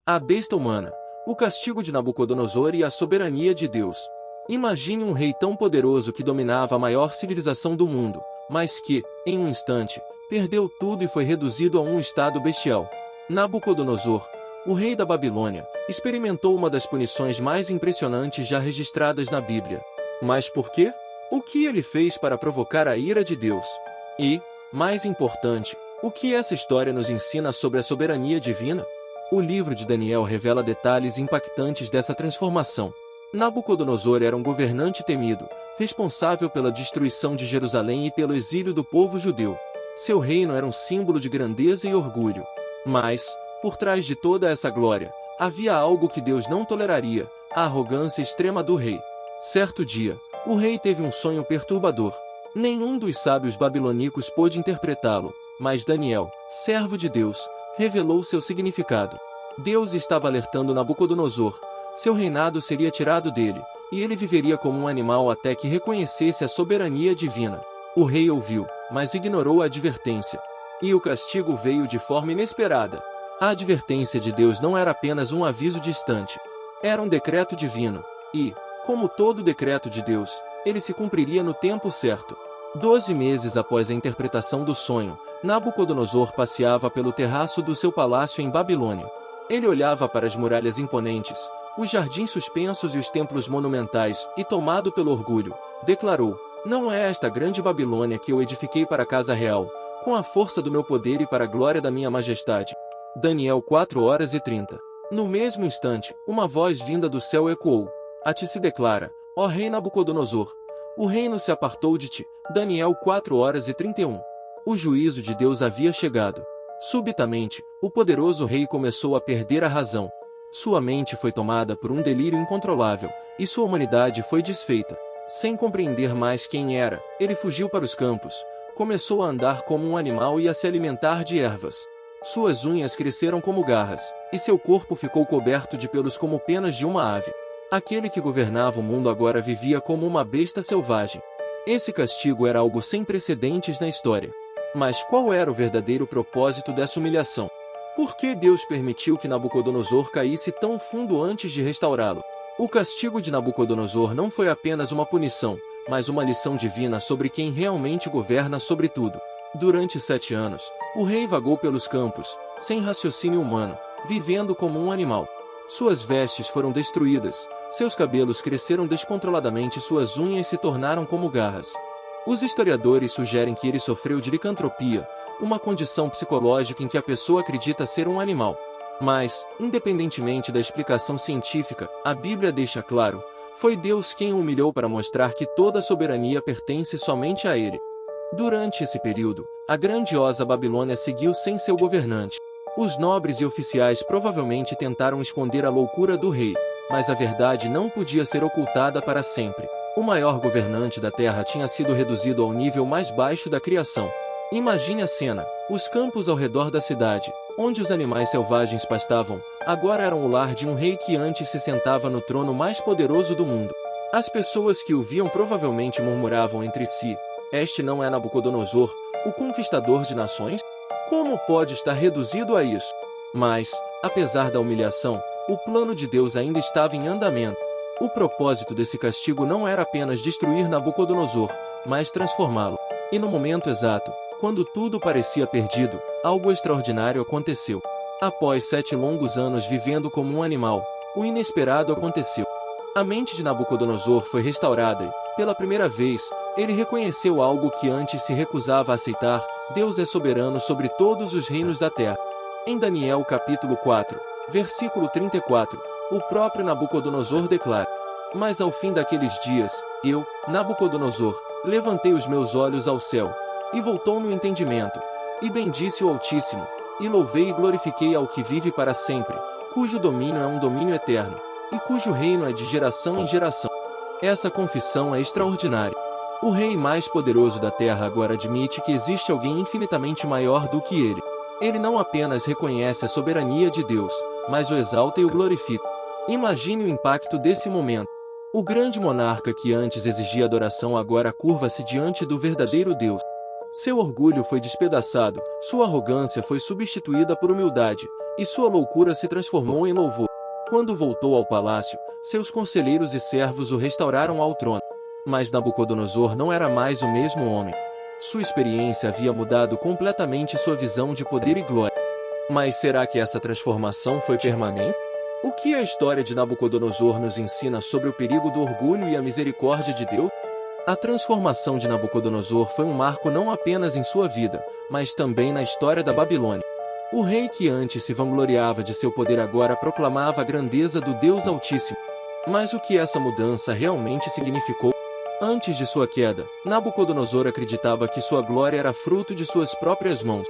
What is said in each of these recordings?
A besta humana, o castigo de Nabucodonosor e a soberania de Deus. Imagine um rei tão poderoso que dominava a maior civilização do mundo, mas que, em um instante, perdeu tudo e foi reduzido a um estado bestial. Nabucodonosor, o rei da Babilônia, experimentou uma das punições mais impressionantes já registradas na Bíblia. Mas por quê? O que ele fez para provocar a ira de Deus? E, mais importante, o que essa história nos ensina sobre a soberania divina? O livro de Daniel revela detalhes impactantes dessa transformação. Nabucodonosor era um governante temido, responsável pela destruição de Jerusalém e pelo exílio do povo judeu. Seu reino era um símbolo de grandeza e orgulho. Mas, por trás de toda essa glória, havia algo que Deus não toleraria: a arrogância extrema do rei. Certo dia, o rei teve um sonho perturbador. Nenhum dos sábios babilônicos pôde interpretá-lo, mas Daniel, servo de Deus, revelou seu significado. Deus estava alertando Nabucodonosor. Seu reinado seria tirado dele, e ele viveria como um animal até que reconhecesse a soberania divina. O rei ouviu, mas ignorou a advertência. E o castigo veio de forma inesperada. A advertência de Deus não era apenas um aviso distante. Era um decreto divino, e, como todo decreto de Deus, ele se cumpriria no tempo certo. 12 meses após a interpretação do sonho, Nabucodonosor passeava pelo terraço do seu palácio em Babilônia. Ele olhava para as muralhas imponentes, os jardins suspensos e os templos monumentais, e tomado pelo orgulho, declarou: "Não é esta grande Babilônia que eu edifiquei para a casa real, com a força do meu poder e para a glória da minha majestade?" Daniel 4h30. No mesmo instante, uma voz vinda do céu ecoou: "A ti se declara, ó rei Nabucodonosor, o reino se apartou de ti." Daniel 4h31. O juízo de Deus havia chegado. Subitamente, o poderoso rei começou a perder a razão. Sua mente foi tomada por um delírio incontrolável, e sua humanidade foi desfeita. Sem compreender mais quem era, ele fugiu para os campos, começou a andar como um animal e a se alimentar de ervas. Suas unhas cresceram como garras, e seu corpo ficou coberto de pelos como penas de uma ave. Aquele que governava o mundo agora vivia como uma besta selvagem. Esse castigo era algo sem precedentes na história. Mas qual era o verdadeiro propósito dessa humilhação? Por que Deus permitiu que Nabucodonosor caísse tão fundo antes de restaurá-lo? O castigo de Nabucodonosor não foi apenas uma punição, mas uma lição divina sobre quem realmente governa sobre tudo. Durante 7 anos, o rei vagou pelos campos, sem raciocínio humano, vivendo como um animal. Suas vestes foram destruídas, seus cabelos cresceram descontroladamente e suas unhas se tornaram como garras. Os historiadores sugerem que ele sofreu de licantropia, uma condição psicológica em que a pessoa acredita ser um animal. Mas, independentemente da explicação científica, a Bíblia deixa claro: foi Deus quem o humilhou para mostrar que toda a soberania pertence somente a ele. Durante esse período, a grandiosa Babilônia seguiu sem seu governante. Os nobres e oficiais provavelmente tentaram esconder a loucura do rei, mas a verdade não podia ser ocultada para sempre. O maior governante da terra tinha sido reduzido ao nível mais baixo da criação. Imagine a cena: os campos ao redor da cidade, onde os animais selvagens pastavam, agora eram o lar de um rei que antes se sentava no trono mais poderoso do mundo. As pessoas que o viam provavelmente murmuravam entre si: "Este não é Nabucodonosor, o conquistador de nações? Como pode estar reduzido a isso?" Mas, apesar da humilhação, o plano de Deus ainda estava em andamento. O propósito desse castigo não era apenas destruir Nabucodonosor, mas transformá-lo. E no momento exato, quando tudo parecia perdido, algo extraordinário aconteceu. Após 7 longos anos vivendo como um animal, o inesperado aconteceu. A mente de Nabucodonosor foi restaurada e, pela primeira vez, ele reconheceu algo que antes se recusava a aceitar: Deus é soberano sobre todos os reinos da terra. Em Daniel capítulo 4, versículo 34, o próprio Nabucodonosor declara: "Mas ao fim daqueles dias, eu, Nabucodonosor, levantei os meus olhos ao céu, e voltou-me o entendimento, e bendisse o Altíssimo, e louvei e glorifiquei ao que vive para sempre, cujo domínio é um domínio eterno, e cujo reino é de geração em geração." Essa confissão é extraordinária. O rei mais poderoso da terra agora admite que existe alguém infinitamente maior do que ele. Ele não apenas reconhece a soberania de Deus, mas o exalta e o glorifica. Imagine o impacto desse momento. O grande monarca que antes exigia adoração agora curva-se diante do verdadeiro Deus. Seu orgulho foi despedaçado, sua arrogância foi substituída por humildade, e sua loucura se transformou em louvor. Quando voltou ao palácio, seus conselheiros e servos o restauraram ao trono. Mas Nabucodonosor não era mais o mesmo homem. Sua experiência havia mudado completamente sua visão de poder e glória. Mas será que essa transformação foi permanente? O que a história de Nabucodonosor nos ensina sobre o perigo do orgulho e a misericórdia de Deus? A transformação de Nabucodonosor foi um marco não apenas em sua vida, mas também na história da Babilônia. O rei que antes se vangloriava de seu poder agora proclamava a grandeza do Deus Altíssimo. Mas o que essa mudança realmente significou? Antes de sua queda, Nabucodonosor acreditava que sua glória era fruto de suas próprias mãos.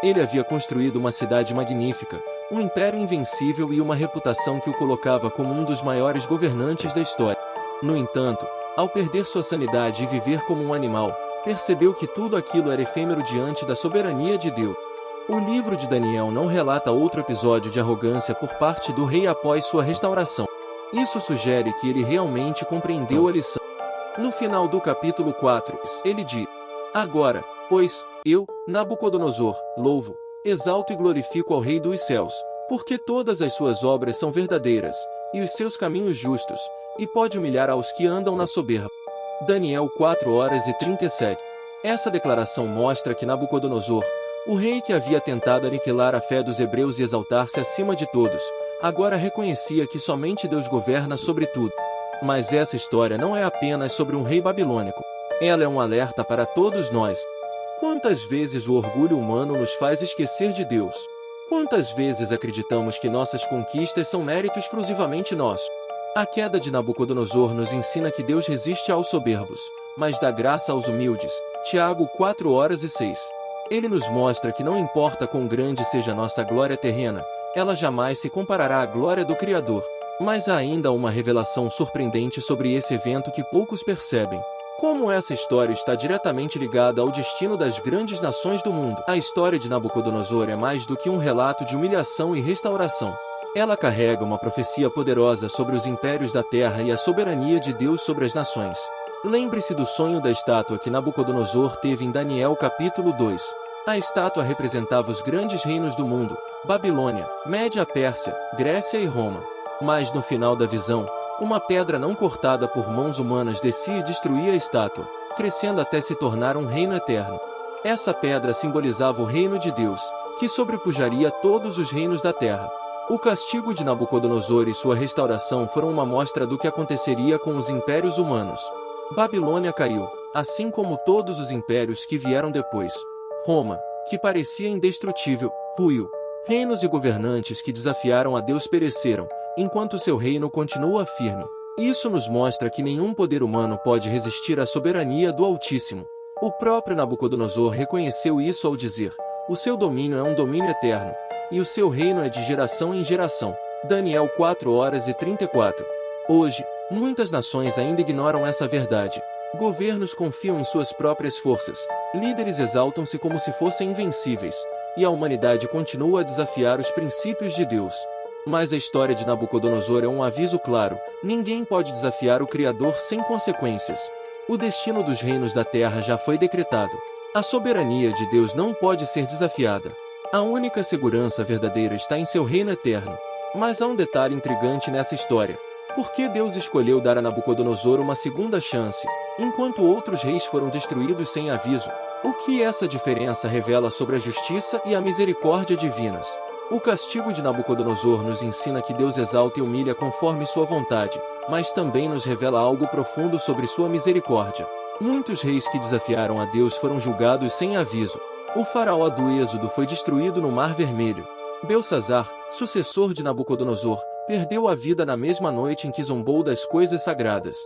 Ele havia construído uma cidade magnífica, um império invencível e uma reputação que o colocava como um dos maiores governantes da história. No entanto, ao perder sua sanidade e viver como um animal, percebeu que tudo aquilo era efêmero diante da soberania de Deus. O livro de Daniel não relata outro episódio de arrogância por parte do rei após sua restauração. Isso sugere que ele realmente compreendeu a lição. No final do capítulo 4, ele diz: Agora, pois, eu, Nabucodonosor, louvo, exalto e glorifico ao Rei dos céus, porque todas as suas obras são verdadeiras, e os seus caminhos justos, e pode humilhar aos que andam na soberba. Daniel 4:37. Essa declaração mostra que Nabucodonosor, o rei que havia tentado aniquilar a fé dos hebreus e exaltar-se acima de todos, agora reconhecia que somente Deus governa sobre tudo. Mas essa história não é apenas sobre um rei babilônico. Ela é um alerta para todos nós. Quantas vezes o orgulho humano nos faz esquecer de Deus? Quantas vezes acreditamos que nossas conquistas são mérito exclusivamente nosso? A queda de Nabucodonosor nos ensina que Deus resiste aos soberbos, mas dá graça aos humildes. Tiago 4:6. Ele nos mostra que não importa quão grande seja nossa glória terrena, ela jamais se comparará à glória do Criador. Mas há ainda uma revelação surpreendente sobre esse evento que poucos percebem. Como essa história está diretamente ligada ao destino das grandes nações do mundo. A história de Nabucodonosor é mais do que um relato de humilhação e restauração. Ela carrega uma profecia poderosa sobre os impérios da terra e a soberania de Deus sobre as nações. Lembre-se do sonho da estátua que Nabucodonosor teve em Daniel capítulo 2. A estátua representava os grandes reinos do mundo: Babilônia, Média Pérsia, Grécia e Roma. Mas no final da visão, uma pedra não cortada por mãos humanas descia e destruía a estátua, crescendo até se tornar um reino eterno. Essa pedra simbolizava o reino de Deus, que sobrepujaria todos os reinos da terra. O castigo de Nabucodonosor e sua restauração foram uma mostra do que aconteceria com os impérios humanos. Babilônia caiu, assim como todos os impérios que vieram depois. Roma, que parecia indestrutível, ruiu. Reinos e governantes que desafiaram a Deus pereceram, enquanto seu reino continua firme. Isso nos mostra que nenhum poder humano pode resistir à soberania do Altíssimo. O próprio Nabucodonosor reconheceu isso ao dizer: o seu domínio é um domínio eterno, e o seu reino é de geração em geração. Daniel 4:34. Hoje, muitas nações ainda ignoram essa verdade. Governos confiam em suas próprias forças, líderes exaltam-se como se fossem invencíveis, e a humanidade continua a desafiar os princípios de Deus. Mas a história de Nabucodonosor é um aviso claro: ninguém pode desafiar o Criador sem consequências. O destino dos reinos da terra já foi decretado. A soberania de Deus não pode ser desafiada. A única segurança verdadeira está em seu reino eterno. Mas há um detalhe intrigante nessa história. Por que Deus escolheu dar a Nabucodonosor uma segunda chance, enquanto outros reis foram destruídos sem aviso? O que essa diferença revela sobre a justiça e a misericórdia divinas? O castigo de Nabucodonosor nos ensina que Deus exalta e humilha conforme sua vontade, mas também nos revela algo profundo sobre sua misericórdia. Muitos reis que desafiaram a Deus foram julgados sem aviso. O faraó do Êxodo foi destruído no Mar Vermelho. Belsazar, sucessor de Nabucodonosor, perdeu a vida na mesma noite em que zombou das coisas sagradas.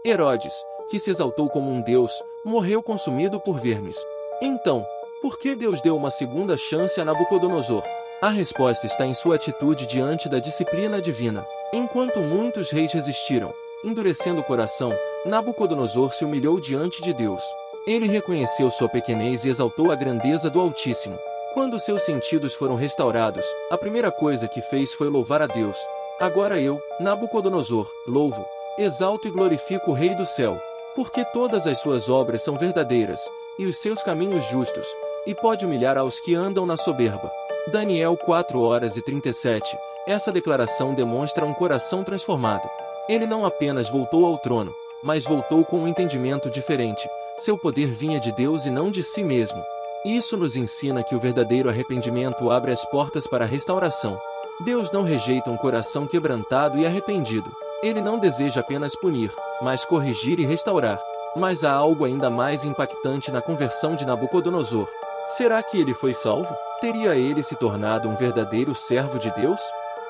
Herodes, que se exaltou como um deus, morreu consumido por vermes. Então, por que Deus deu uma segunda chance a Nabucodonosor? A resposta está em sua atitude diante da disciplina divina. Enquanto muitos reis resistiram, endurecendo o coração, Nabucodonosor se humilhou diante de Deus. Ele reconheceu sua pequenez e exaltou a grandeza do Altíssimo. Quando seus sentidos foram restaurados, a primeira coisa que fez foi louvar a Deus. Agora eu, Nabucodonosor, louvo, exalto e glorifico o Rei do céu, porque todas as suas obras são verdadeiras, e os seus caminhos justos, e pode humilhar aos que andam na soberba. Daniel 4:37. Essa declaração demonstra um coração transformado. Ele não apenas voltou ao trono, mas voltou com um entendimento diferente. Seu poder vinha de Deus e não de si mesmo. Isso nos ensina que o verdadeiro arrependimento abre as portas para a restauração. Deus não rejeita um coração quebrantado e arrependido. Ele não deseja apenas punir, mas corrigir e restaurar. Mas há algo ainda mais impactante na conversão de Nabucodonosor. Será que ele foi salvo? Teria ele se tornado um verdadeiro servo de Deus?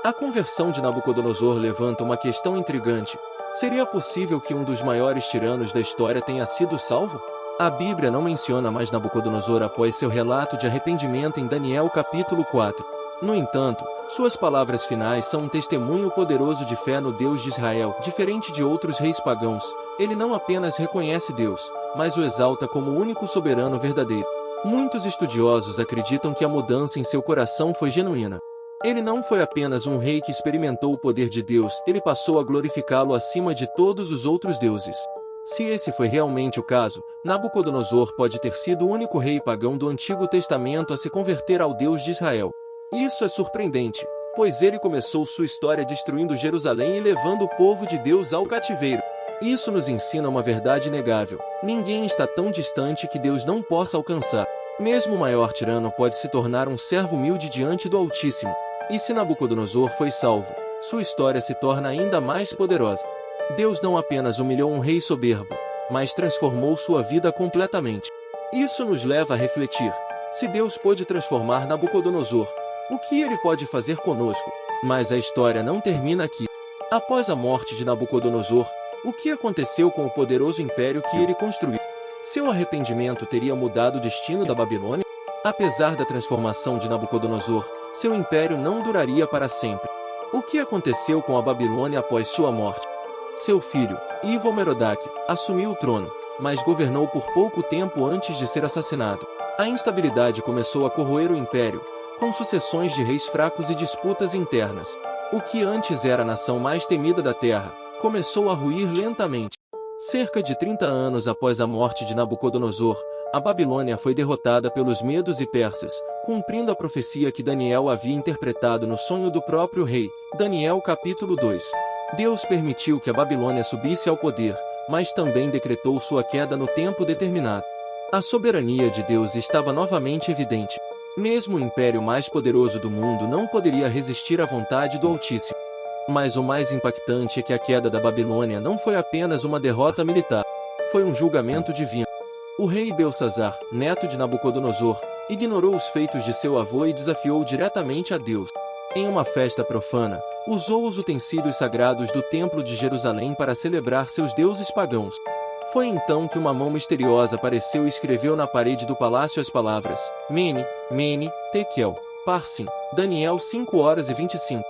A conversão de Nabucodonosor levanta uma questão intrigante. Seria possível que um dos maiores tiranos da história tenha sido salvo? A Bíblia não menciona mais Nabucodonosor após seu relato de arrependimento em Daniel capítulo 4. No entanto, suas palavras finais são um testemunho poderoso de fé no Deus de Israel. Diferente de outros reis pagãos, ele não apenas reconhece Deus, mas o exalta como o único soberano verdadeiro. Muitos estudiosos acreditam que a mudança em seu coração foi genuína. Ele não foi apenas um rei que experimentou o poder de Deus, ele passou a glorificá-lo acima de todos os outros deuses. Se esse foi realmente o caso, Nabucodonosor pode ter sido o único rei pagão do Antigo Testamento a se converter ao Deus de Israel. Isso é surpreendente, pois ele começou sua história destruindo Jerusalém e levando o povo de Deus ao cativeiro. Isso nos ensina uma verdade inegável: ninguém está tão distante que Deus não possa alcançar. Mesmo o maior tirano pode se tornar um servo humilde diante do Altíssimo. E se Nabucodonosor foi salvo, sua história se torna ainda mais poderosa. Deus não apenas humilhou um rei soberbo, mas transformou sua vida completamente. Isso nos leva a refletir: se Deus pôde transformar Nabucodonosor, o que ele pode fazer conosco? Mas a história não termina aqui. Após a morte de Nabucodonosor, o que aconteceu com o poderoso império que ele construiu? Seu arrependimento teria mudado o destino da Babilônia? Apesar da transformação de Nabucodonosor, seu império não duraria para sempre. O que aconteceu com a Babilônia após sua morte? Seu filho, Evil-Merodach, assumiu o trono, mas governou por pouco tempo antes de ser assassinado. A instabilidade começou a corroer o império, com sucessões de reis fracos e disputas internas. O que antes era a nação mais temida da terra, começou a ruir lentamente. Cerca de 30 anos após a morte de Nabucodonosor, a Babilônia foi derrotada pelos medos e persas, cumprindo a profecia que Daniel havia interpretado no sonho do próprio rei, Daniel capítulo 2. Deus permitiu que a Babilônia subisse ao poder, mas também decretou sua queda no tempo determinado. A soberania de Deus estava novamente evidente. Mesmo o império mais poderoso do mundo não poderia resistir à vontade do Altíssimo. Mas o mais impactante é que a queda da Babilônia não foi apenas uma derrota militar. Foi um julgamento divino. O rei Belsazar, neto de Nabucodonosor, ignorou os feitos de seu avô e desafiou diretamente a Deus. Em uma festa profana, usou os utensílios sagrados do Templo de Jerusalém para celebrar seus deuses pagãos. Foi então que uma mão misteriosa apareceu e escreveu na parede do palácio as palavras: Mene, Mene, Tekel, Parsim, Daniel 5:25.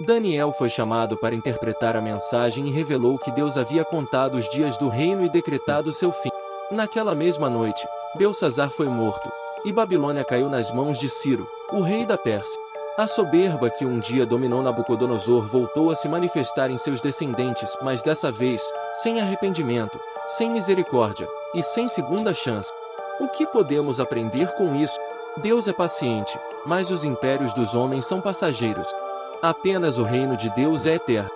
Daniel foi chamado para interpretar a mensagem e revelou que Deus havia contado os dias do reino e decretado seu fim. Naquela mesma noite, Belsazar foi morto, e Babilônia caiu nas mãos de Ciro, o rei da Pérsia. A soberba que um dia dominou Nabucodonosor voltou a se manifestar em seus descendentes, mas dessa vez, sem arrependimento, sem misericórdia, e sem segunda chance. O que podemos aprender com isso? Deus é paciente, mas os impérios dos homens são passageiros. Apenas o reino de Deus é eterno.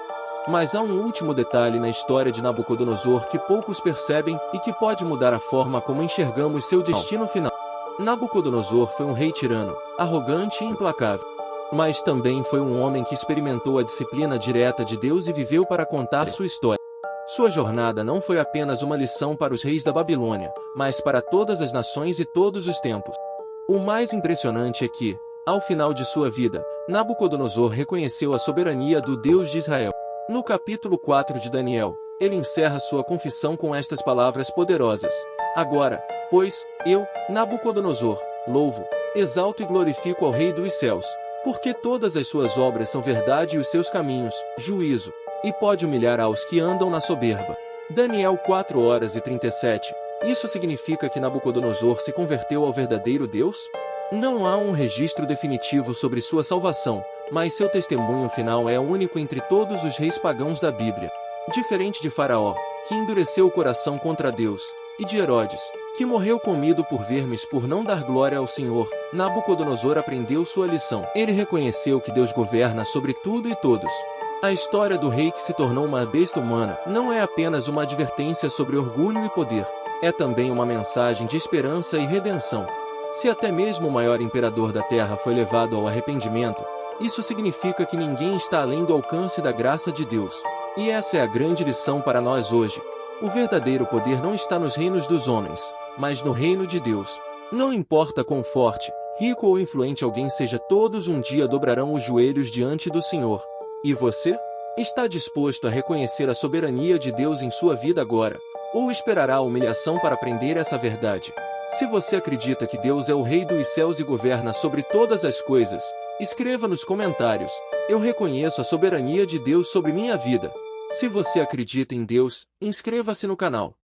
Mas há um último detalhe na história de Nabucodonosor que poucos percebem e que pode mudar a forma como enxergamos seu destino final. Nabucodonosor foi um rei tirano, arrogante e implacável. Mas também foi um homem que experimentou a disciplina direta de Deus e viveu para contar sua história. Sua jornada não foi apenas uma lição para os reis da Babilônia, mas para todas as nações e todos os tempos. O mais impressionante é que, ao final de sua vida, Nabucodonosor reconheceu a soberania do Deus de Israel. No capítulo 4 de Daniel, ele encerra sua confissão com estas palavras poderosas: Agora, pois, eu, Nabucodonosor, louvo, exalto e glorifico ao Rei dos céus, porque todas as suas obras são verdade e os seus caminhos, juízo, e pode humilhar aos que andam na soberba. Daniel 4:37. Isso significa que Nabucodonosor se converteu ao verdadeiro Deus? Não há um registro definitivo sobre sua salvação, mas seu testemunho final é único entre todos os reis pagãos da Bíblia. Diferente de Faraó, que endureceu o coração contra Deus, e de Herodes, que morreu comido por vermes por não dar glória ao Senhor, Nabucodonosor aprendeu sua lição. Ele reconheceu que Deus governa sobre tudo e todos. A história do rei que se tornou uma besta humana não é apenas uma advertência sobre orgulho e poder. É também uma mensagem de esperança e redenção. Se até mesmo o maior imperador da terra foi levado ao arrependimento, isso significa que ninguém está além do alcance da graça de Deus. E essa é a grande lição para nós hoje. O verdadeiro poder não está nos reinos dos homens, mas no reino de Deus. Não importa quão forte, rico ou influente alguém seja, todos um dia dobrarão os joelhos diante do Senhor. E você? Está disposto a reconhecer a soberania de Deus em sua vida agora? Ou esperará a humilhação para aprender essa verdade? Se você acredita que Deus é o Rei dos céus e governa sobre todas as coisas, escreva nos comentários: eu reconheço a soberania de Deus sobre minha vida. Se você acredita em Deus, inscreva-se no canal.